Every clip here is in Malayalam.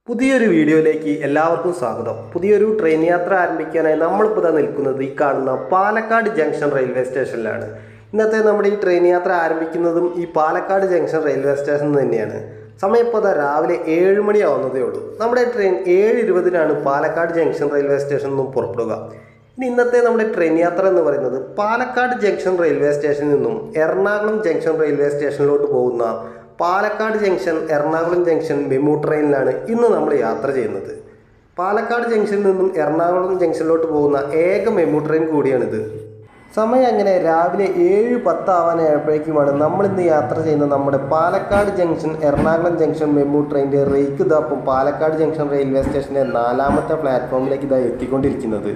പുതിയൊരു വീഡിയോയിലേക്ക് എല്ലാവർക്കും സ്വാഗതം. പുതിയൊരു ട്രെയിൻ യാത്ര ആരംഭിക്കാനായി നമ്മളിപ്പോൾ നിൽക്കുന്നത് ഈ കാണുന്ന പാലക്കാട് ജംഗ്ഷൻ റെയിൽവേ സ്റ്റേഷനിലാണ്. ഇന്നത്തെ നമ്മുടെ ഈ ട്രെയിൻ യാത്ര ആരംഭിക്കുന്നതും ഈ പാലക്കാട് ജംഗ്ഷൻ റെയിൽവേ സ്റ്റേഷനിൽ തന്നെയാണ്. സമയം ഇപ്പോൾ രാവിലെ 7 മണിയാവുന്നതേ ഉള്ളൂ. നമ്മുടെ ട്രെയിൻ 7:20 പാലക്കാട് ജംഗ്ഷൻ റെയിൽവേ സ്റ്റേഷനിൽ നിന്നും പുറപ്പെടുക. ഇന്നത്തെ നമ്മുടെ ട്രെയിൻ യാത്ര എന്ന് പറയുന്നത് പാലക്കാട് ജംഗ്ഷൻ റെയിൽവേ സ്റ്റേഷനിൽ നിന്നും എറണാകുളം ജംഗ്ഷൻ റെയിൽവേ സ്റ്റേഷനിലോട്ട് പോകുന്ന Palakkad junction Ernakulam junction MEMU ട്രെയിനിലാണ് ഇന്ന് നമ്മൾ യാത്ര ചെയ്യുന്നത്. പാലക്കാട് ജംഗ്ഷനിൽ നിന്നും എറണാകുളം ജംഗ്ഷനിലോട്ട് പോകുന്ന ഏക മെമു ട്രെയിൻ കൂടിയാണിത്. സമയം അങ്ങനെ രാവിലെ 7:10 ആവാനായപ്പോഴേക്കുമാണ് നമ്മളിന്ന് യാത്ര ചെയ്യുന്ന നമ്മുടെ Palakkad junction Ernakulam junction MEMU ട്രെയിനിൻ്റെ റേക്ക് ഇതാപ്പം പാലക്കാട് ജംഗ്ഷൻ റെയിൽവേ സ്റ്റേഷൻ്റെ 4ാമത്തെ പ്ലാറ്റ്ഫോമിലേക്ക് ഇതാ എത്തിക്കൊണ്ടിരിക്കുന്നത്.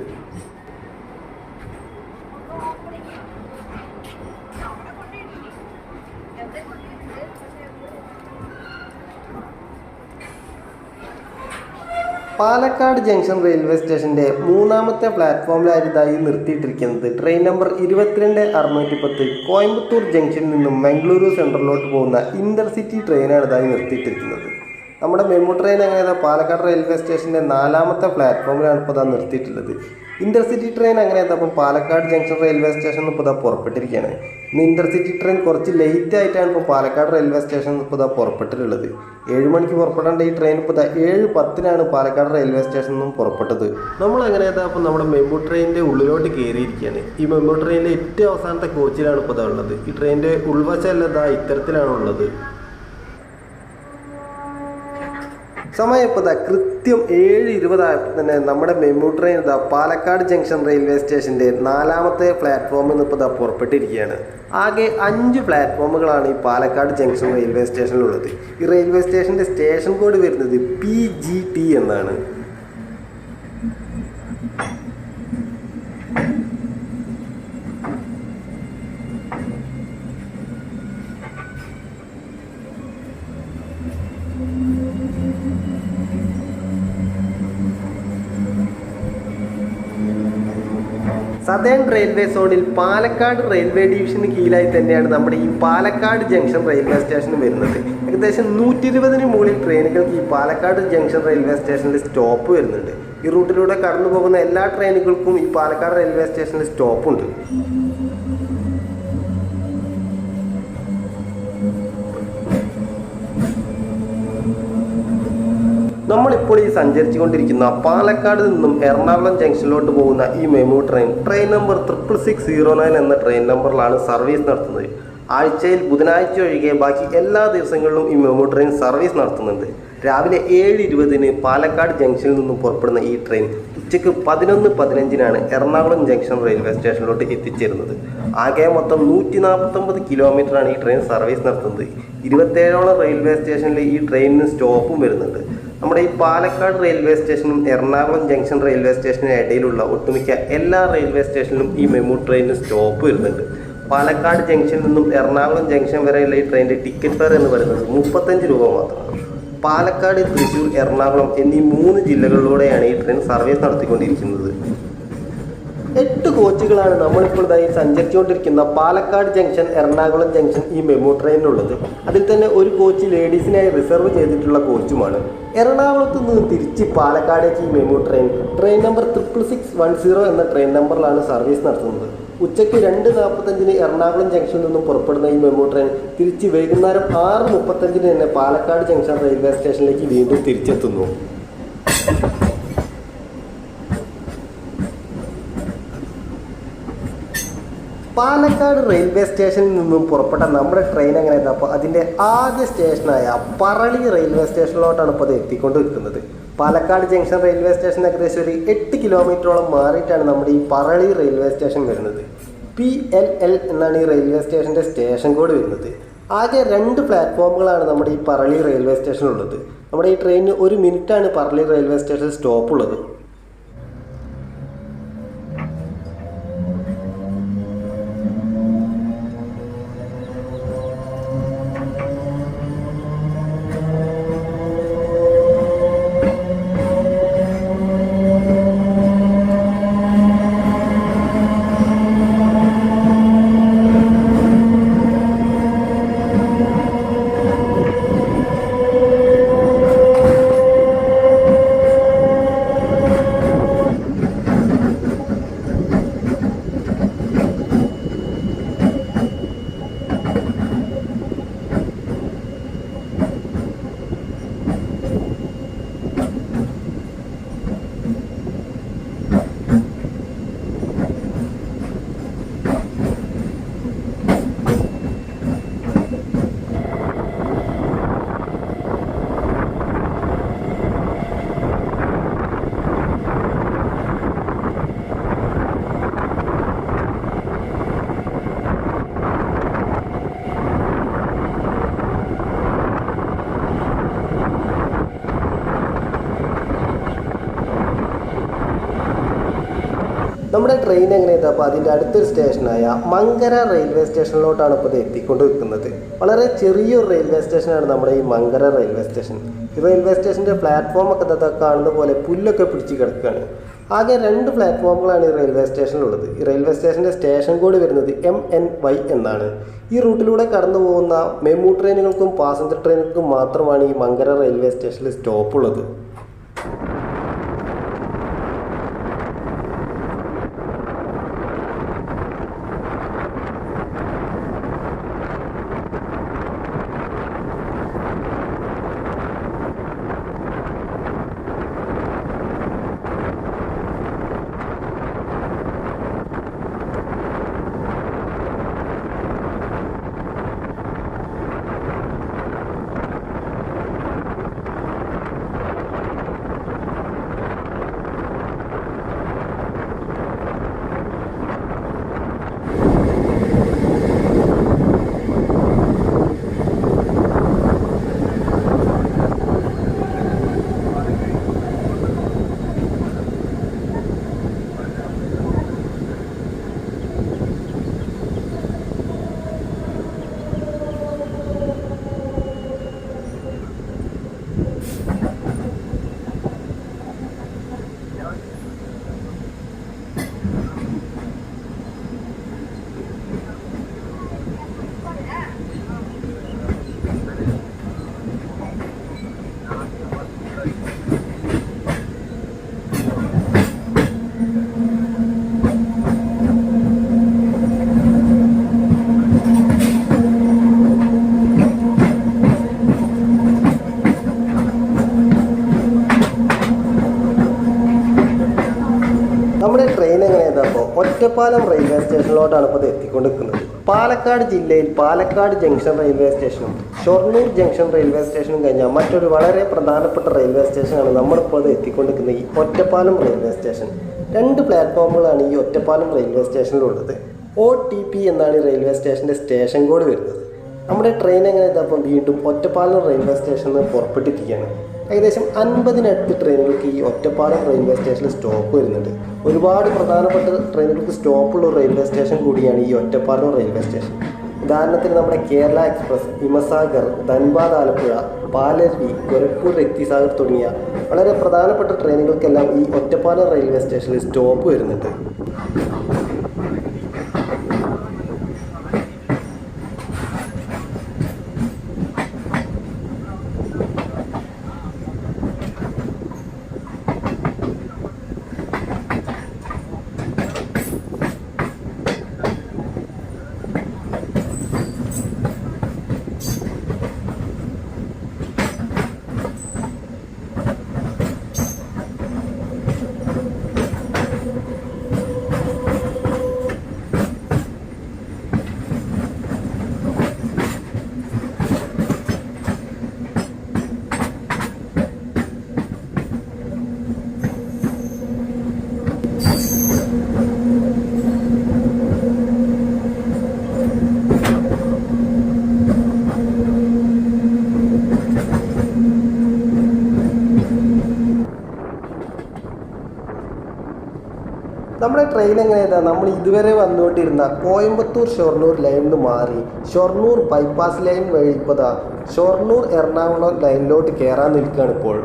പാലക്കാട് ജംഗ്ഷൻ റെയിൽവേ സ്റ്റേഷൻ്റെ 3ാമത്തെ പ്ലാറ്റ്ഫോമിലായി നിർത്തിയിട്ടിരിക്കുന്നത് ട്രെയിൻ നമ്പർ 22610 കോയമ്പത്തൂർ ജംഗ്ഷനിൽ നിന്നും മംഗളൂരു സെൻട്രലിലോട്ട് പോകുന്ന ഇൻ്റർസിറ്റി ട്രെയിനാണ് ഇതായി നിർത്തിയിട്ടിരിക്കുന്നത്. നമ്മുടെ മെമു ട്രെയിൻ അങ്ങനെ പാലക്കാട് റെയിൽവേ സ്റ്റേഷൻ്റെ 4ാമത്തെ പ്ലാറ്റ്ഫോമിലാണ് ഇപ്പോൾ നിർത്തിയിട്ടുള്ളത്. ഇൻ്റർസിറ്റി ട്രെയിൻ അങ്ങനെ അപ്പം പാലക്കാട് ജംഗ്ഷൻ റെയിൽവേ സ്റ്റേഷനിൽ ഇപ്പോൾ പുറപ്പെട്ടിരിക്കുകയാണ്. ഇന്ന് ഇൻ്റർസിറ്റി ട്രെയിൻ കുറച്ച് ലേറ്റ് ആയിട്ടാണ് ഇപ്പോൾ പാലക്കാട് റെയിൽവേ സ്റ്റേഷനിൽ ഇപ്പോൾ പുറപ്പെട്ടിട്ടുള്ളത്. 7 മണിക്ക് പുറപ്പെടേണ്ട ഈ ട്രെയിൻ ഇപ്പോൾ 7:10 പാലക്കാട് റെയിൽവേ സ്റ്റേഷനിൽ നിന്നും പുറപ്പെട്ടത്. നമ്മൾ അങ്ങനെ അപ്പം നമ്മുടെ മെമു ട്രെയിനിൻ്റെ ഉള്ളിലോട്ട് കയറിയിരിക്കുകയാണ്. ഈ മെമു ട്രെയിനിലെ ഏറ്റവും അവസാനത്തെ കോച്ചിലാണ് ഇപ്പോൾ ഉള്ളത്. ഈ ട്രെയിനിൻ്റെ ഉൾവശമല്ല ഇത്തരത്തിലാണുള്ളത്. സമയം ഇപ്പോൾ കൃത്യം 7:20 ആയപ്പോൾ തന്നെ നമ്മുടെ MEMU train Palakkad junction railway സ്റ്റേഷൻ്റെ 4ാമത്തെ പ്ലാറ്റ്ഫോമിൽ നിന്ന് ഇപ്പോൾ പുറപ്പെട്ടിരിക്കുകയാണ്. ആകെ 5 പ്ലാറ്റ്ഫോമുകളാണ് ഈ പാലക്കാട് ജംഗ്ഷൻ റെയിൽവേ സ്റ്റേഷനിലുള്ളത്. ഈ റെയിൽവേ സ്റ്റേഷൻ്റെ സ്റ്റേഷൻ കോഡ് വരുന്നത് PGT എന്നാണ്. സദേൺ റെയിൽവേ സോണിൽ പാലക്കാട് റെയിൽവേ ഡിവിഷന് കീഴിലായി തന്നെയാണ് നമ്മുടെ ഈ പാലക്കാട് ജംഗ്ഷൻ റെയിൽവേ സ്റ്റേഷൻ വരുന്നത്. ഏകദേശം 120 മുകളിൽ ട്രെയിനുകൾക്ക് ഈ പാലക്കാട് ജംഗ്ഷൻ റെയിൽവേ സ്റ്റേഷനിൽ സ്റ്റോപ്പ് വരുന്നുണ്ട്. ഈ റൂട്ടിലൂടെ കടന്നു പോകുന്ന എല്ലാ ട്രെയിനുകൾക്കും ഈ പാലക്കാട് റെയിൽവേ സ്റ്റേഷനിൽ സ്റ്റോപ്പുണ്ട്. നമ്മളിപ്പോൾ ഈ സഞ്ചരിച്ചുകൊണ്ടിരിക്കുന്ന പാലക്കാട് നിന്നും എറണാകുളം ജംഗ്ഷനിലോട്ട് പോകുന്ന ഈ മെമു ട്രെയിൻ നമ്പർ 6609 എന്ന ട്രെയിൻ നമ്പറിലാണ് സർവീസ് നടത്തുന്നത്. ആഴ്ചയിൽ ബുധനാഴ്ച ഒഴികെ ബാക്കി എല്ലാ ദിവസങ്ങളിലും ഈ മെമു ട്രെയിൻ സർവീസ് നടത്തുന്നുണ്ട്. രാവിലെ 7:20 പാലക്കാട് ജംഗ്ഷനിൽ നിന്നും പുറപ്പെടുന്ന ഈ ട്രെയിൻ ഉച്ചയ്ക്ക് 11:15 എറണാകുളം ജംഗ്ഷൻ റെയിൽവേ സ്റ്റേഷനിലോട്ട് എത്തിച്ചേരുന്നത്. ആകെ മൊത്തം 149 കിലോമീറ്ററാണ് ഈ ട്രെയിൻ സർവീസ് നടത്തുന്നത്. 27ഓളം റെയിൽവേ സ്റ്റേഷനിൽ ഈ ട്രെയിനിന് സ്റ്റോപ്പും വരുന്നുണ്ട്. നമ്മുടെ ഈ പാലക്കാട് റെയിൽവേ സ്റ്റേഷനും എറണാകുളം ജംഗ്ഷൻ റെയിൽവേ സ്റ്റേഷനും ഇടയിലുള്ള ഒട്ടുമിക്ക എല്ലാ റെയിൽവേ സ്റ്റേഷനിലും ഈ മെമു ട്രെയിനിന് സ്റ്റോപ്പ് വരുന്നുണ്ട്. പാലക്കാട് ജംഗ്ഷനിൽ നിന്നും എറണാകുളം ജംഗ്ഷൻ വരെയുള്ള ഈ ട്രെയിനിൻ്റെ ടിക്കറ്റ് ഫെയർ എന്ന് പറയുന്നത് 35 രൂപ മാത്രമാണ്. പാലക്കാട്, തൃശ്ശൂർ, എറണാകുളം എന്നീ 3 ജില്ലകളിലൂടെയാണ് ഈ ട്രെയിൻ സർവീസ് നടത്തിക്കൊണ്ടിരിക്കുന്നത്. 8 കോച്ചുകളാണ് നമ്മളിപ്പോൾ സഞ്ചരിച്ചുകൊണ്ടിരിക്കുന്ന പാലക്കാട് ജംഗ്ഷൻ എറണാകുളം ജംഗ്ഷൻ ഈ മെമു ട്രെയിനിലുള്ളത്. അതിൽ തന്നെ ഒരു കോച്ച് ലേഡീസിനായി റിസർവ് ചെയ്തിട്ടുള്ള കോച്ചുമാണ്. എറണാകുളത്ത് നിന്ന് തിരിച്ച് പാലക്കാടേക്ക് ഈ മെമു ട്രെയിൻ നമ്പർ 6610 എന്ന ട്രെയിൻ നമ്പറിലാണ് സർവീസ് നടത്തുന്നത്. ഉച്ചയ്ക്ക് 2:45 എറണാകുളം ജംഗ്ഷനിൽ നിന്നും പുറപ്പെടുന്ന ഈ മെമു ട്രെയിൻ തിരിച്ച് വൈകുന്നേരം 6:35 തന്നെ പാലക്കാട് ജംഗ്ഷൻ റെയിൽവേ സ്റ്റേഷനിലേക്ക് വീണ്ടും തിരിച്ചെത്തുന്നു. പാലക്കാട് റെയിൽവേ സ്റ്റേഷനിൽ നിന്നും പുറപ്പെട്ട നമ്മുടെ ട്രെയിൻ അങ്ങനെ അപ്പോൾ അതിൻ്റെ ആദ്യ സ്റ്റേഷനായ പറളി റെയിൽവേ സ്റ്റേഷനിലോട്ടാണ് ഇപ്പോൾ അത് എത്തിക്കൊണ്ടിരിക്കുന്നത്. പാലക്കാട് ജംഗ്ഷൻ റെയിൽവേ സ്റ്റേഷൻ ഏകദേശം ഒരു 8 കിലോമീറ്ററോളം മാറിയിട്ടാണ് നമ്മുടെ ഈ പറളി റെയിൽവേ സ്റ്റേഷൻ വരുന്നത്. PLL എന്നാണ് ഈ റെയിൽവേ സ്റ്റേഷൻ്റെ സ്റ്റേഷൻ കോഡ് വരുന്നത്. ആകെ 2 പ്ലാറ്റ്ഫോമുകളാണ് നമ്മുടെ ഈ പറളി റെയിൽവേ സ്റ്റേഷനുള്ളത്. നമ്മുടെ ഈ ട്രെയിനിന് 1 മിനിറ്റാണ് പറളി റെയിൽവേ സ്റ്റേഷൻ സ്റ്റോപ്പ് ഉള്ളത്. നമ്മുടെ ട്രെയിൻ എങ്ങനെ എത്താം? അപ്പോൾ അതിൻ്റെ അടുത്തൊരു സ്റ്റേഷനായ മങ്കര റെയിൽവേ സ്റ്റേഷനിലോട്ടാണ് ഇപ്പോൾ ഇത് എത്തിക്കൊണ്ട് നിൽക്കുന്നത്. വളരെ ചെറിയൊരു റെയിൽവേ സ്റ്റേഷനാണ് നമ്മുടെ ഈ മങ്കര റെയിൽവേ സ്റ്റേഷൻ. ഈ റെയിൽവേ സ്റ്റേഷൻ്റെ പ്ലാറ്റ്ഫോമൊക്കെ കാണുന്ന പോലെ പുല്ലൊക്കെ പിടിച്ച് കിടക്കുകയാണ്. ആകെ 2 പ്ലാറ്റ്ഫോമുകളാണ് ഈ റെയിൽവേ സ്റ്റേഷനിലുള്ളത്. ഈ റെയിൽവേ സ്റ്റേഷൻ്റെ സ്റ്റേഷൻ കോഡ് വരുന്നത് MNY എന്നാണ്. ഈ റൂട്ടിലൂടെ കടന്നു പോകുന്ന മെമു ട്രെയിനുകൾക്കും പാസഞ്ചർ ട്രെയിനുകൾക്കും മാത്രമാണ് ഈ മങ്കര റെയിൽവേ സ്റ്റേഷനിൽ സ്റ്റോപ്പുള്ളത്. നമ്മുടെ ട്രെയിൻ എങ്ങനെയാണ്? അപ്പോൾ ഒറ്റപ്പാലം റെയിൽവേ സ്റ്റേഷനിലോട്ടാണ് ഇപ്പോൾ ഇത് എത്തിക്കൊണ്ടിരിക്കുന്നത്. പാലക്കാട് ജില്ലയിൽ പാലക്കാട് ജംഗ്ഷൻ റെയിൽവേ സ്റ്റേഷനും ഷൊർണൂർ ജംഗ്ഷൻ റെയിൽവേ സ്റ്റേഷനും കഴിഞ്ഞാൽ മറ്റൊരു വളരെ പ്രധാനപ്പെട്ട റെയിൽവേ സ്റ്റേഷനാണ് നമ്മളിപ്പോൾ ഇത് എത്തിക്കൊണ്ടിരിക്കുന്ന ഈ ഒറ്റപ്പാലം റെയിൽവേ സ്റ്റേഷൻ. 2 പ്ലാറ്റ്ഫോമുകളാണ് ഈ ഒറ്റപ്പാലം റെയിൽവേ സ്റ്റേഷനിലുള്ളത്. OTP എന്നാണ് ഈ റെയിൽവേ സ്റ്റേഷൻ്റെ സ്റ്റേഷൻ കോഡ് വരുന്നത്. നമ്മുടെ ട്രെയിൻ എങ്ങനെയാണ്? അപ്പം വീണ്ടും ഒറ്റപ്പാലം റെയിൽവേ സ്റ്റേഷനിൽ നിന്ന് പുറപ്പെട്ടിരിക്കുകയാണ്. ഏകദേശം 50-അടുത്ത് ട്രെയിനുകൾക്ക് ഈ ഒറ്റപ്പാലം റെയിൽവേ സ്റ്റേഷനിൽ സ്റ്റോപ്പ് വരുന്നുണ്ട്. ഒരുപാട് പ്രധാനപ്പെട്ട ട്രെയിനുകൾക്ക് സ്റ്റോപ്പുള്ള റെയിൽവേ സ്റ്റേഷൻ കൂടിയാണ് ഈ ഒറ്റപ്പാലം റെയിൽവേ സ്റ്റേഷൻ. ഉദാഹരണത്തിന് നമ്മുടെ കേരള എക്സ്പ്രസ്, ഹിമസാഗർ, ധൻബാദ് ആലപ്പുഴ, പാലരുവി, ഗോരഖ്പൂർ രക്തിസാഗർ തുടങ്ങിയ വളരെ പ്രധാനപ്പെട്ട ട്രെയിനുകൾക്കെല്ലാം ഈ ഒറ്റപ്പാലം റെയിൽവേ സ്റ്റേഷനിൽ സ്റ്റോപ്പ് വരുന്നുണ്ട്. നമ്മുടെ ട്രെയിൻ എങ്ങനെയാണ്? നമ്മൾ ഇതുവരെ വന്നുകൊണ്ടിരുന്ന കോയമ്പത്തൂർ ഷൊർണൂർ ലൈനിൽ നിന്ന് മാറി ഷൊർണൂർ ബൈപ്പാസ് ലൈൻ വഴി ഇപ്പോൾ ഷൊർണൂർ എറണാകുളം ലൈനിലോട്ട് കയറാൻ നിൽക്കുകയാണ് ഇപ്പോൾ.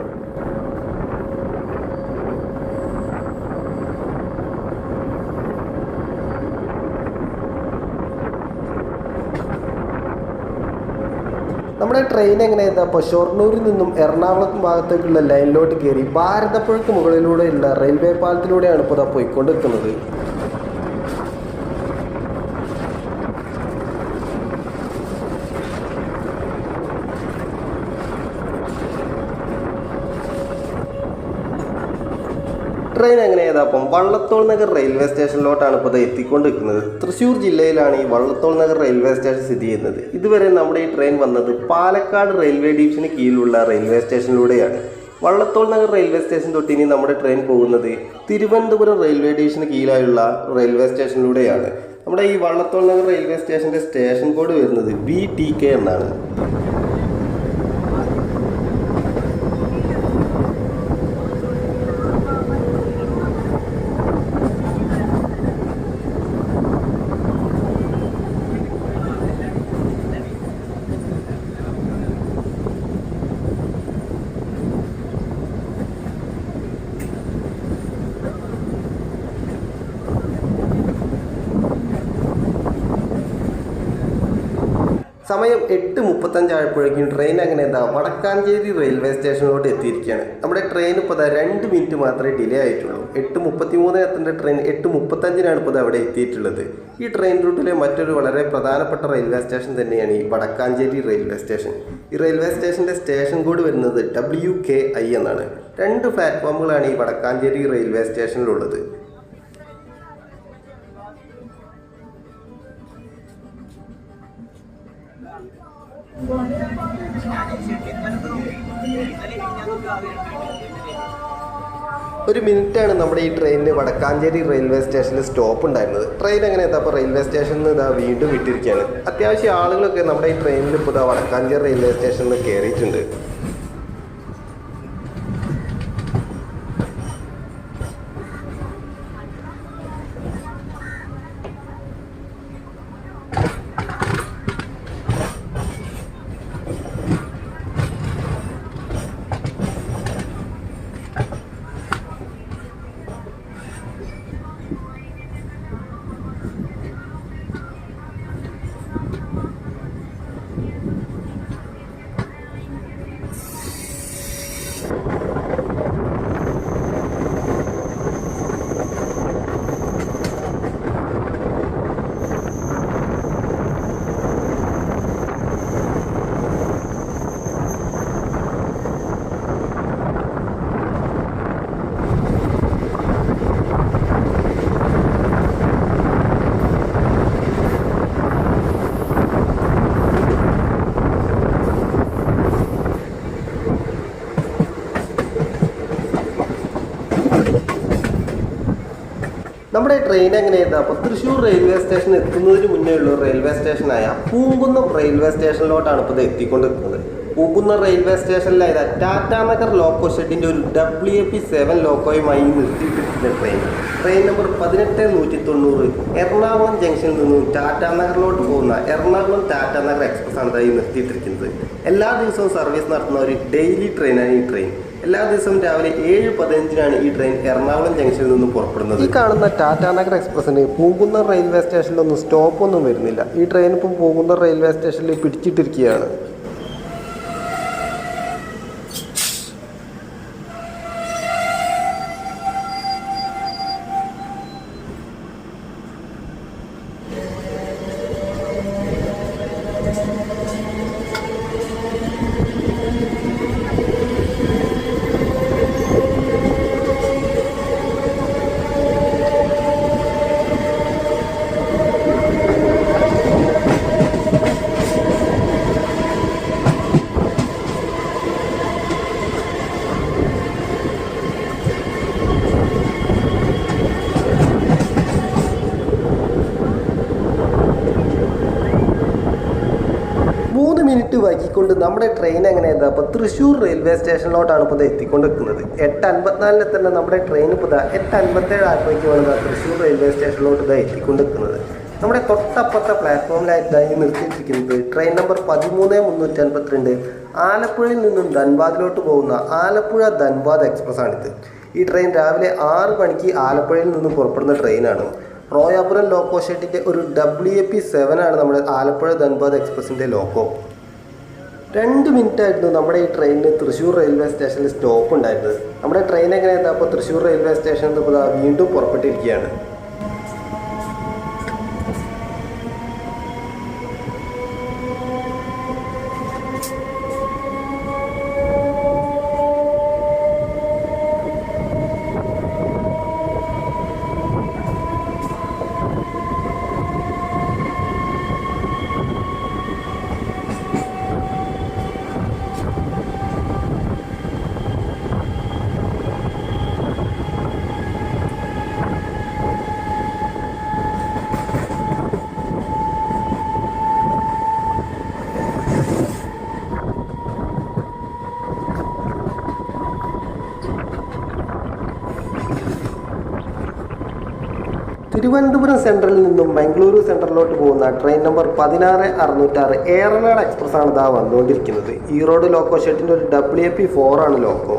നമ്മുടെ ട്രെയിൻ എങ്ങനെയാണ്? അപ്പോൾ ഷൊർണൂരിൽ നിന്നും എറണാകുളം ഭാഗത്തേക്കുള്ള ലൈനിലോട്ട് കയറി ഭാരതപ്പുഴയ്ക്ക് മുകളിലൂടെയുള്ള റെയിൽവേ പാലത്തിലൂടെയാണ് ഇപ്പോൾ പോയിക്കൊണ്ടിരിക്കുന്നത്. ട്രെയിൻ എങ്ങനെയാണ്? അപ്പം വള്ളത്തോൾ നഗർ റെയിൽവേ സ്റ്റേഷനിലോട്ടാണ് ഇപ്പോൾ എത്തിക്കൊണ്ടിരിക്കുന്നത്. തൃശ്ശൂർ ജില്ലയിലാണ് ഈ വള്ളത്തോൾ നഗർ റെയിൽവേ സ്റ്റേഷൻ സ്ഥിതി ചെയ്യുന്നത്. ഇതുവരെ നമ്മുടെ ഈ ട്രെയിൻ വന്നത് പാലക്കാട് റെയിൽവേ ഡിവിഷന് കീഴിലുള്ള റെയിൽവേ സ്റ്റേഷനിലൂടെയാണ്. വള്ളത്തോൾ നഗർ റെയിൽവേ സ്റ്റേഷൻ തൊട്ടിനി നമ്മുടെ ട്രെയിൻ പോകുന്നത് തിരുവനന്തപുരം റെയിൽവേ ഡിവിഷന് കീഴിലായുള്ള റെയിൽവേ സ്റ്റേഷനിലൂടെയാണ്. നമ്മുടെ ഈ വള്ളത്തോൾ നഗർ റെയിൽവേ സ്റ്റേഷൻ്റെ സ്റ്റേഷൻ കോഡ് വരുന്നത് VTK എന്നാണ്. സമയം 8:35 ആയപ്പോഴേക്കും ട്രെയിൻ അങ്ങനെ എന്താ വടക്കാഞ്ചേരി റെയിൽവേ സ്റ്റേഷനിലോട്ട് എത്തിയിരിക്കുകയാണ്. നമ്മുടെ ട്രെയിൻ ഇപ്പോൾ 2 മിനിറ്റ് മാത്രമേ ഡിലേ ആയിട്ടുള്ളൂ. 8:33 എത്തേണ്ട ട്രെയിൻ 8:35 ഇപ്പോൾ അവിടെ എത്തിയിട്ടുള്ളത്. ഈ ട്രെയിൻ റൂട്ടിലെ മറ്റൊരു വളരെ പ്രധാനപ്പെട്ട റെയിൽവേ സ്റ്റേഷൻ തന്നെയാണ് ഈ വടക്കാഞ്ചേരി റെയിൽവേ സ്റ്റേഷൻ. ഈ റെയിൽവേ സ്റ്റേഷൻ്റെ സ്റ്റേഷൻ കോഡ് വരുന്നത് WKI എന്നാണ്. 2 പ്ലാറ്റ്ഫോമുകളാണ് ഈ വടക്കാഞ്ചേരി റെയിൽവേ സ്റ്റേഷനിലുള്ളത്. ഒരു മിനിറ്റാണ് നമ്മുടെ ഈ ട്രെയിനിന് വടക്കാഞ്ചേരി റെയിൽവേ സ്റ്റേഷനിൽ സ്റ്റോപ്പ് ഉണ്ടായിരുന്നത്. ട്രെയിൻ അങ്ങനെ അപ്പോൾ റെയിൽവേ സ്റ്റേഷനിൽ നിന്ന് വീണ്ടും വിട്ടിരിക്കുകയാണ്. അത്യാവശ്യം ആളുകളൊക്കെ നമ്മുടെ ഈ ട്രെയിനിൽ ഇപ്പോൾ വടക്കാഞ്ചേരി റെയിൽവേ സ്റ്റേഷനിൽ കയറിയിട്ടുണ്ട്. നമ്മുടെ ട്രെയിൻ എങ്ങനെയായിരുന്നു അപ്പോൾ തൃശ്ശൂർ റെയിൽവേ സ്റ്റേഷൻ എത്തുന്നതിന് മുന്നേ ഉള്ള റെയിൽവേ സ്റ്റേഷനായ പൂങ്കുന്നം റെയിൽവേ സ്റ്റേഷനിലോട്ടാണ് ഇപ്പോൾ ഇത് എത്തിക്കൊണ്ടിരിക്കുന്നത്. പൂങ്കുന്നം റെയിൽവേ സ്റ്റേഷനിലായത് ടാറ്റാനഗർ ലോക്കോ ഷെഡിൻ്റെ ഒരു WAP7 ലോക്കോയുമായി നിർത്തിയിട്ടിരിക്കുന്ന ട്രെയിൻ നമ്പർ 18190 എറണാകുളം ജംഗ്ഷനിൽ നിന്നും ടാറ്റാനഗറിലോട്ട് പോകുന്ന എറണാകുളം ടാറ്റാനഗർ എക്സ്പ്രസ് ആണ് ഇതായി നിർത്തിയിട്ടിരിക്കുന്നത്. എല്ലാ ദിവസവും സർവീസ് നടത്തുന്ന ഒരു ഡെയിലി ട്രെയിനാണ് ഈ ട്രെയിൻ. എല്ലാ ദിവസവും രാവിലെ 7:15 ഈ ട്രെയിൻ എറണാകുളം ജംഗ്ഷനിൽ നിന്നും പുറപ്പെടുന്നത്. ഈ കാണുന്ന ടാറ്റാനഗർ എക്സ്പ്രസിന് പൂങ്കുന്നം റെയിൽവേ സ്റ്റേഷനിലൊന്നും സ്റ്റോപ്പൊന്നും വരുന്നില്ല. ഈ ട്രെയിൻ ഇപ്പം പൂങ്കുന്നം റെയിൽവേ സ്റ്റേഷനിൽ പിടിച്ചിട്ടിരിക്കുകയാണ്. മിനിറ്റ് വൈകിക്കൊണ്ട് നമ്മുടെ ട്രെയിൻ എങ്ങനെയാണ് അപ്പോൾ തൃശ്ശൂർ റെയിൽവേ സ്റ്റേഷനിലോട്ടാണ് ഇപ്പോൾ എത്തിക്കൊണ്ടിരിക്കുന്നത്. 8:54 തന്നെ നമ്മുടെ ട്രെയിൻ ഇപ്പോൾ 8:57 ആയപ്പോഴേക്കുമാണ് തൃശ്ശൂർ റെയിൽവേ സ്റ്റേഷനിലോട്ട് എത്തിക്കൊണ്ടിരിക്കുന്നത്. നമ്മുടെ തൊട്ടപ്പുറത്തെ പ്ലാറ്റ്ഫോമിലായിട്ടായി നിർത്തിയിട്ടിരിക്കുന്നത് ട്രെയിൻ നമ്പർ 13352 ആലപ്പുഴയിൽ നിന്നും ധൻബാദിലോട്ട് പോകുന്ന ആലപ്പുഴ ധൻബാദ് എക്സ്പ്രസ് ആണിത്. ഈ ട്രെയിൻ രാവിലെ 6 മണിക്ക് ആലപ്പുഴയിൽ നിന്നും പുറപ്പെടുന്ന ട്രെയിനാണ്. റോയാപുരം ലോക്കോ ഷെഡിൻ്റെ ഒരു WAP7 ആണ് നമ്മുടെ ആലപ്പുഴ ധൻബാദ് എക്സ്പ്രസിൻ്റെ ലോക്കോ. 2 മിനിറ്റായിരുന്നു നമ്മുടെ ഈ ട്രെയിനിന് തൃശ്ശൂർ റെയിൽവേ സ്റ്റേഷനിൽ സ്റ്റോപ്പ് ഉണ്ടായിരുന്നത്. നമ്മുടെ ട്രെയിൻ എങ്ങനെയാണ് അപ്പോൾ തൃശ്ശൂർ റെയിൽവേ സ്റ്റേഷനിൽ ഇപ്പോൾ വീണ്ടും പുറപ്പെട്ടിരിക്കുകയാണ്. തിരുവനന്തപുരം സെൻട്രലിൽ നിന്നും മംഗളൂരു സെൻട്രലിലോട്ട് പോകുന്ന ട്രെയിൻ നമ്പർ 16606 ഏറനാട് എക്സ്പ്രസ് ആണ് ഇതാ വന്നുകൊണ്ടിരിക്കുന്നത്. ഈറോഡ് ലോക്കോ ഷെഡിൻ്റെ ഒരു WAP4 ആണ് ലോക്കോ.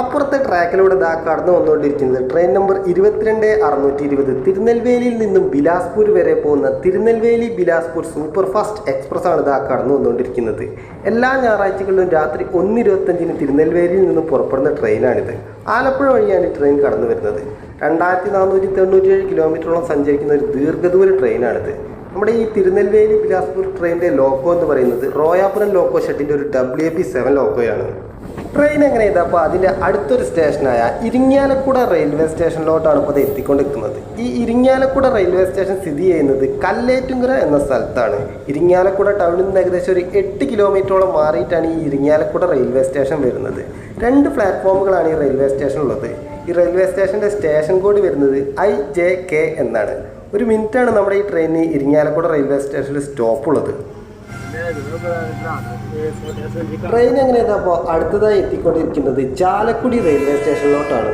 അപ്പുറത്തെ ട്രാക്കിലൂടെ കടന്നു വന്നുകൊണ്ടിരിക്കുന്നത് ട്രെയിൻ നമ്പർ 22620 തിരുനെൽവേലിയിൽ നിന്നും ബിലാസ്പൂർ വരെ പോകുന്ന Tirunelveli Bilaspur super fast express ആണ് കടന്നു വന്നുകൊണ്ടിരിക്കുന്നത്. എല്ലാ ഞായറാഴ്ചകളിലും രാത്രി 1:25 തിരുനെൽവേലിയിൽ നിന്നും പുറപ്പെടുന്ന ട്രെയിനാണിത്. ആലപ്പുഴ വഴിയാണ് ഈ ട്രെയിൻ കടന്നു വരുന്നത്. 2497 കിലോമീറ്ററോളം സഞ്ചരിക്കുന്ന ഒരു ദീർഘദൂര ട്രെയിനാണിത്. നമ്മുടെ ഈ തിരുനെൽവേലി ബിലാസ്പൂർ ട്രെയിനിൻ്റെ ലോക്കോ എന്ന് പറയുന്നത് റോയാപുരം ലോക്കോ ഷെഡിൻ്റെ ഒരു WAP7 ലോക്കോയാണ്. ട്രെയിൻ എങ്ങനെ അപ്പോൾ അതിൻ്റെ അടുത്തൊരു സ്റ്റേഷനായ ഇരിങ്ങാലക്കുട റെയിൽവേ സ്റ്റേഷനിലോട്ടാണ് ഇപ്പോൾ അത് എത്തിക്കൊണ്ടിരിക്കുന്നത്. ഈ ഇരിങ്ങാലക്കുട റെയിൽവേ സ്റ്റേഷൻ സ്ഥിതി ചെയ്യുന്നത് കല്ലേറ്റുങ്കര എന്ന സ്ഥലത്താണ്. ഇരിങ്ങാലക്കുട ടൗണിൽ നിന്ന് ഏകദേശം ഒരു 8 കിലോമീറ്ററോളം മാറിയിട്ടാണ് ഈ ഇരിങ്ങാലക്കുട റെയിൽവേ സ്റ്റേഷൻ വരുന്നത്. 2 പ്ലാറ്റ്ഫോമുകളാണ് ഈ റെയിൽവേ സ്റ്റേഷനുള്ളത്. ഈ റെയിൽവേ സ്റ്റേഷൻ്റെ സ്റ്റേഷൻ കോഡ് വരുന്നത് IJK എന്നാണ്. ഒരു മിനിറ്റാണ് നമ്മുടെ ഈ ട്രെയിനിന് ഇരിങ്ങാലക്കുട റെയിൽവേ സ്റ്റേഷനിൽ സ്റ്റോപ്പ് ഉള്ളത്. ട്രെയിൻ എങ്ങനെയാ അപ്പോൾ അടുത്തതായി എത്തിക്കൊണ്ടിരിക്കുന്നത് ചാലക്കുടി റെയിൽവേ സ്റ്റേഷനിലോട്ടാണ്.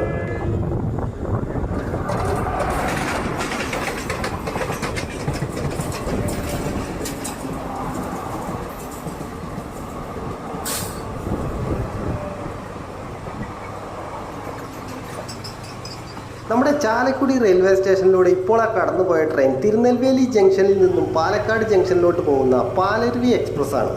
നമ്മുടെ ചാലക്കുടി റെയിൽവേ സ്റ്റേഷനിലൂടെ ഇപ്പോൾ കടന്നുപോയ ട്രെയിൻ തിരുനെൽവേലി ജംഗ്ഷനിൽ നിന്നും പാലക്കാട് ജംഗ്ഷനിലോട്ട് പോകുന്ന പാലരുവി എക്സ്പ്രസ് ആണ്.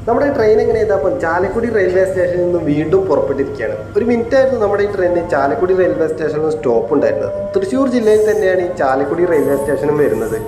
നമ്മുടെ ട്രെയിൻ എങ്ങനെയാ അപ്പം ചാലക്കുടി റെയിൽവേ സ്റ്റേഷനിൽ നിന്നും വീണ്ടും പുറപ്പെട്ടിരിക്കുകയാണ്. ഒരു മിനിറ്റായിരുന്നു നമ്മുടെ ഈ ട്രെയിനിന് ചാലക്കുടി റെയിൽവേ സ്റ്റേഷനിൽ സ്റ്റോപ്പ് ഉണ്ടായിരുന്നത്. തൃശ്ശൂർ ജില്ലയിൽ തന്നെയാണ് ഈ ചാലക്കുടി റെയിൽവേ സ്റ്റേഷനും വരുന്നത്.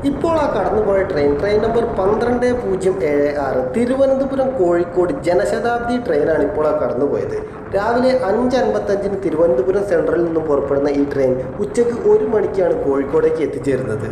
ഇപ്പോൾ കടന്നുപോയ ട്രെയിൻ നമ്പർ 12076 തിരുവനന്തപുരം കോഴിക്കോട് ജനശതാബ്ദി ട്രെയിനാണ് ഇപ്പോൾ കടന്നുപോയത്. രാവിലെ 5:55 തിരുവനന്തപുരം സെൻട്രലിൽ നിന്നും പുറപ്പെടുന്ന ഈ ട്രെയിൻ ഉച്ചയ്ക്ക് 1 മണിക്കാണ് കോഴിക്കോടേക്ക് എത്തിച്ചേരുന്നത്.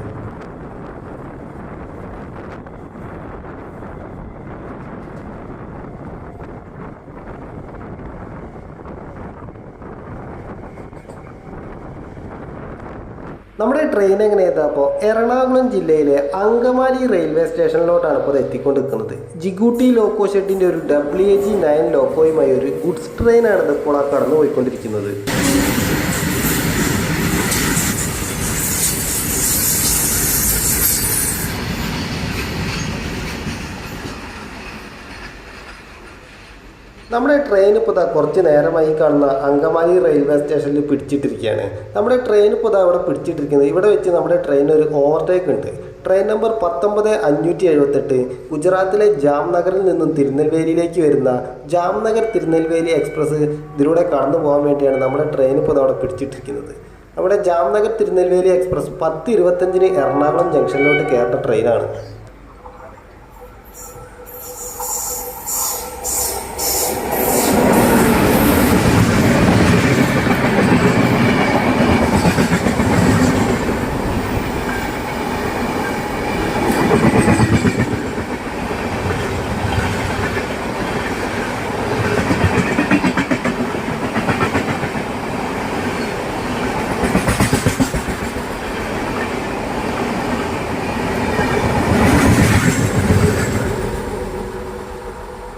നമ്മുടെ ട്രെയിൻ എങ്ങനെയാ അപ്പോൾ എറണാകുളം ജില്ലയിലെ അങ്കമാലി റെയിൽവേ സ്റ്റേഷനിലോട്ടാണ് ഇപ്പോൾ എത്തിക്കൊണ്ടിരിക്കുന്നത്. ജിഗൂട്ടി ലോക്കോ ഷെഡിൻ്റെ ഒരു WAG9 ലോക്കോയുമായി ഒരു ഗുഡ്സ് ട്രെയിനാണ് ഇപ്പോൾ കടന്നു പോയിക്കൊണ്ടിരിക്കുന്നത്. നമ്മുടെ ട്രെയിൻ ഇപ്പോൾ കുറച്ച് നേരമായി കാണുന്ന അങ്കമാലി റെയിൽവേ സ്റ്റേഷനിൽ പിടിച്ചിട്ടിരിക്കുകയാണ്. നമ്മുടെ ട്രെയിൻ ഇപ്പോൾ അവിടെ പിടിച്ചിട്ടിരിക്കുന്നത്. ഇവിടെ വെച്ച് നമ്മുടെ ട്രെയിൻ ഒരു ഓവർടേക്ക് ഉണ്ട്. ട്രെയിൻ നമ്പർ 19578 ഗുജറാത്തിലെ ജാംനഗറിൽ നിന്നും തിരുനെൽവേലിയിലേക്ക് വരുന്ന ജാംനഗർ തിരുനെൽവേലി എക്സ്പ്രസ് ഇതിലൂടെ കടന്നു പോകാൻ വേണ്ടിയാണ് നമ്മുടെ ട്രെയിൻ ഇപ്പോൾ അവിടെ പിടിച്ചിട്ടിരിക്കുന്നത്. നമ്മുടെ ജാംനഗർ തിരുനെൽവേലി എക്സ്പ്രസ് 10:25 എറണാകുളം ജംഗ്ഷനിലോട്ട് കയറുന്ന ട്രെയിനാണ്.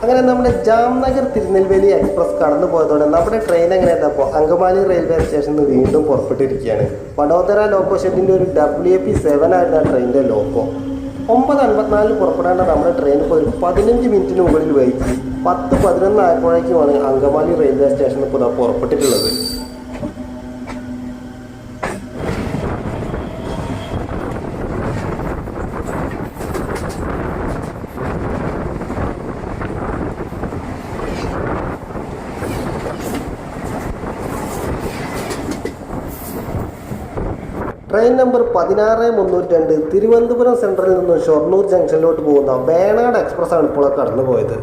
അങ്ങനെ നമ്മുടെ ജാംനഗർ തിരുനെൽവേലി എക്സ്പ്രസ് കടന്നു പോയതോടെ നമ്മുടെ ട്രെയിൻ എങ്ങനെയാ അപ്പോൾ അങ്കമാലി റെയിൽവേ സ്റ്റേഷനിൽ നിന്ന് വീണ്ടും പുറപ്പെട്ടിരിക്കുകയാണ്. വഡോദര ലോക്കോ ഷെഡിൻ്റെ ഒരു WAP7 ആയിരുന്നു ആ ട്രെയിനിൻ്റെ ലോക്കോ. 9:54 പുറപ്പെടേണ്ട നമ്മുടെ ട്രെയിൻ ഇപ്പോൾ ഒരു 15 മിനിറ്റിന് മുകളിൽ വൈകി. 10:11 ആയപ്പോഴേക്കുമാണ് അങ്കമാലി റെയിൽവേ സ്റ്റേഷനിൽ ഇപ്പോൾ പുറപ്പെട്ടിട്ടുള്ളത്. ട്രെയിൻ നമ്പർ 16302 തിരുവനന്തപുരം സെൻട്രലിൽ നിന്നും ഷൊർണൂർ ജംഗ്ഷനിലോട്ട് പോകുന്ന വേണാട് എക്സ്പ്രസ് ആണ് ഇപ്പോൾ കടന്നു പോയത്.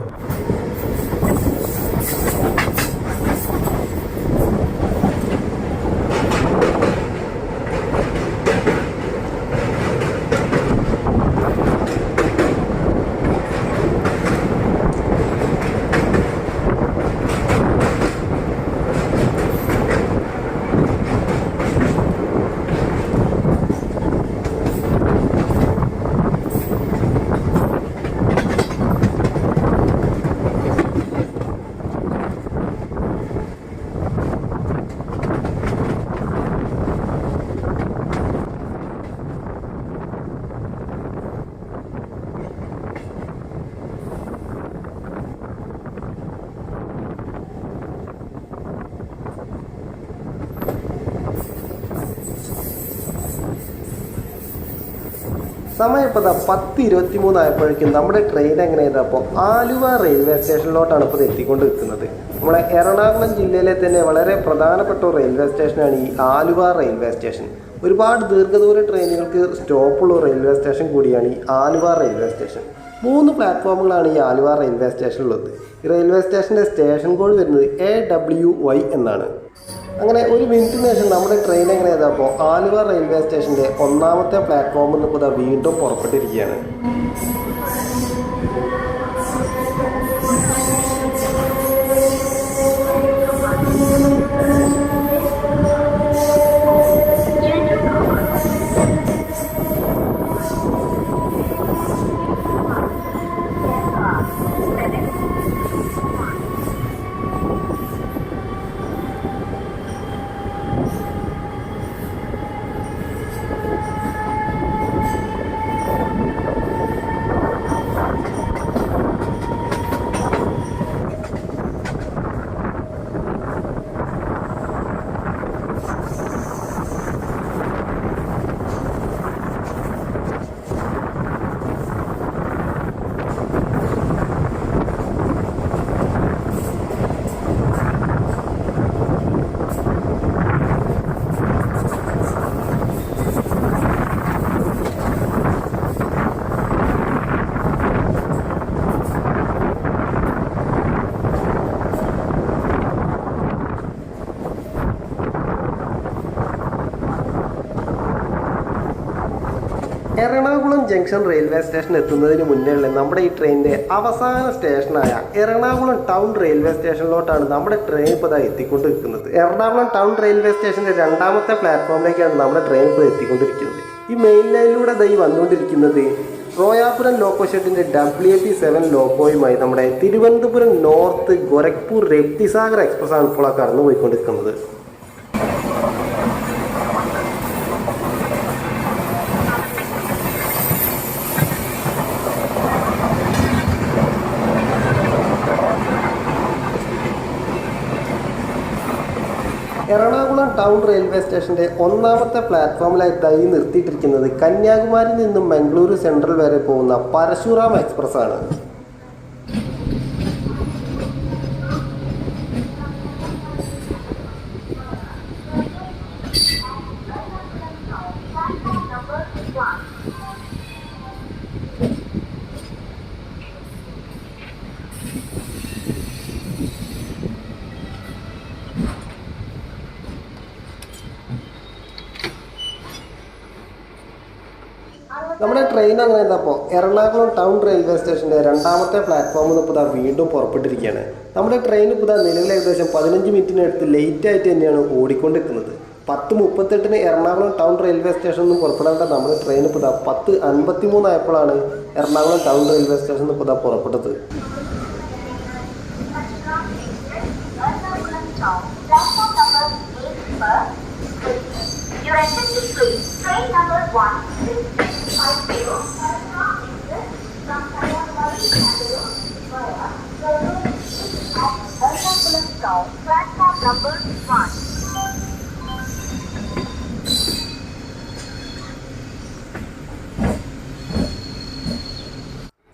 സമയം ഇപ്പോൾ 10:23 ആയപ്പോഴേക്കും നമ്മുടെ ട്രെയിൻ എങ്ങനെ ചെയ്തപ്പോൾ ആലുവ റെയിൽവേ സ്റ്റേഷനിലോട്ടാണ് ഇപ്പോൾ എത്തിക്കൊണ്ട് നിൽക്കുന്നത്. നമ്മളെ എറണാകുളം ജില്ലയിലെ തന്നെ വളരെ പ്രധാനപ്പെട്ട റെയിൽവേ സ്റ്റേഷനാണ് ഈ ആലുവ റെയിൽവേ സ്റ്റേഷൻ. ഒരുപാട് ദീർഘദൂര ട്രെയിനുകൾക്ക് സ്റ്റോപ്പുള്ള റെയിൽവേ സ്റ്റേഷൻ കൂടിയാണ് ഈ ആലുവ റെയിൽവേ സ്റ്റേഷൻ. 3 പ്ലാറ്റ്ഫോമുകളാണ് ഈ ആലുവ റെയിൽവേ സ്റ്റേഷനിലുള്ളത്. ഈ റെയിൽവേ സ്റ്റേഷൻ്റെ സ്റ്റേഷൻ കോഡ് വരുന്നത് AWY എന്നാണ്. അങ്ങനെ ഒരു മിനിറ്റിന് ശേഷം നമ്മുടെ ട്രെയിൻ എങ്ങനെ ചെയ്തപ്പോൾ ആലുവ റെയിൽവേ സ്റ്റേഷൻ്റെ 1ാമത്തെ പ്ലാറ്റ്ഫോമിൽ നിന്ന് ഇപ്പോൾ വീണ്ടും പുറപ്പെട്ടിരിക്കുകയാണ്. എറണാകുളം ജംഗ്ഷൻ റെയിൽവേ സ്റ്റേഷൻ എത്തുന്നതിന് മുന്നേയുള്ള നമ്മുടെ ഈ ട്രെയിനിൻ്റെ അവസാന സ്റ്റേഷനായ എറണാകുളം ടൗൺ റെയിൽവേ സ്റ്റേഷനിലോട്ടാണ് നമ്മുടെ ട്രെയിൻ ഇപ്പോൾ എത്തിക്കൊണ്ട് നിൽക്കുന്നത്. എറണാകുളം ടൗൺ റെയിൽവേ സ്റ്റേഷൻ്റെ 2ാമത്തെ പ്ലാറ്റ്ഫോമിലേക്കാണ് നമ്മുടെ ട്രെയിൻ ഇപ്പോൾ എത്തിക്കൊണ്ടിരിക്കുന്നത്. ഈ മെയിൻ ലൈനിലൂടെ വന്നുകൊണ്ടിരിക്കുന്നത് റോയാപുരം ലോക്കോ ഷെഡിൻ്റെ WP7 ലോക്കോയുമായി നമ്മുടെ തിരുവനന്തപുരം നോർത്ത് ഗോരഖ്പൂർ രപ്തിസാഗർ എക്സ്പ്രസ് ആണ് ഇപ്പോൾ കടന്നു പോയിക്കൊണ്ടിരിക്കുന്നത്. എറണാകുളം ടൗൺ റെയിൽവേ സ്റ്റേഷൻ്റെ 1ാമത്തെ പ്ലാറ്റ്ഫോമിലായി നിർത്തിയിട്ടിരിക്കുന്നത് കന്യാകുമാരിയിൽ നിന്നും മംഗളൂരു സെൻട്രൽ വരെ പോകുന്ന പരശുറാം എക്സ്പ്രസ് ആണ്. നമ്മുടെ ട്രെയിൻ അങ്ങനെ ഇപ്പോൾ എറണാകുളം ടൗൺ റെയിൽവേ സ്റ്റേഷൻ്റെ 2ാമത്തെ പ്ലാറ്റ്ഫോമിൽ നിന്ന് ഇപ്പോൾ വീണ്ടും പുറപ്പെട്ടിരിക്കുകയാണ്. നമ്മുടെ ട്രെയിൻ ഇപ്പോൾ നിലവിൽ ഏകദേശം 15 മിനിറ്റിനടുത്ത് ലേറ്റ് ആയിട്ട് തന്നെയാണ് ഓടിക്കൊണ്ടിരിക്കുന്നത്. 10:38 എറണാകുളം ടൗൺ റെയിൽവേ സ്റ്റേഷനിൽ നിന്ന് പുറപ്പെടേണ്ട നമ്മുടെ ട്രെയിൻ ഇപ്പോൾ 10:53 ആയപ്പോഴാണ് എറണാകുളം ടൗൺ റെയിൽവേ സ്റ്റേഷനിൽ ഇപ്പോൾ പുറപ്പെട്ടത്. Your attention please. Train number 1650 from Kanyakumari via Number 1.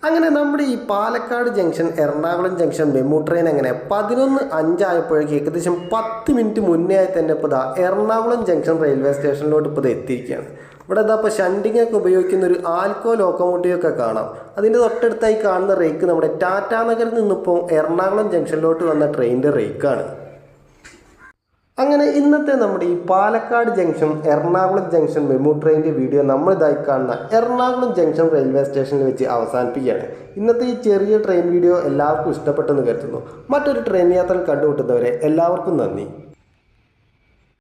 അങ്ങനെ നമ്മുടെ ഈ Palakkad junction Ernakulam junction MEMU train അങ്ങനെ 11:05 ആയപ്പോഴേക്ക് ഏകദേശം 10 മിനിറ്റ് മുന്നേ ആയി തന്നെ ഇപ്പോൾ എറണാകുളം ജംഗ്ഷൻ റെയിൽവേ സ്റ്റേഷനിലോട്ട് ഇപ്പോൾ എത്തിയിരിക്കുകയാണ്. ഇവിടെ ഇപ്പോൾ ഷണ്ടിങ് ഒക്കെ ഉപയോഗിക്കുന്ന ഒരു ആൽക്കോ ലോക്കോമോട്ടീവ് ഒക്കെ കാണാം. അതിൻ്റെ തൊട്ടടുത്തായി കാണുന്ന റേക്ക് നമ്മുടെ ടാറ്റാനഗറിൽ നിന്നിപ്പോൾ എറണാകുളം ജംഗ്ഷനിലോട്ട് വന്ന ട്രെയിനിൻ്റെ റേക്കാണ്. അങ്ങനെ ഇന്നത്തെ നമ്മുടെ ഈ Palakkad junction Ernakulam junction MEMU ട്രെയിനിൻ്റെ വീഡിയോ നമ്മളിതായി കാണുന്ന എറണാകുളം ജംഗ്ഷൻ റെയിൽവേ സ്റ്റേഷനിൽ വെച്ച് അവസാനിപ്പിക്കുകയാണ്. ഇന്നത്തെ ഈ ചെറിയ ട്രെയിൻ വീഡിയോ എല്ലാവർക്കും ഇഷ്ടപ്പെട്ടെന്ന് കരുതുന്നു. മറ്റൊരു ട്രെയിൻ യാത്രയിൽ കണ്ടുമുട്ടുന്നവരെ എല്ലാവർക്കും നന്ദി.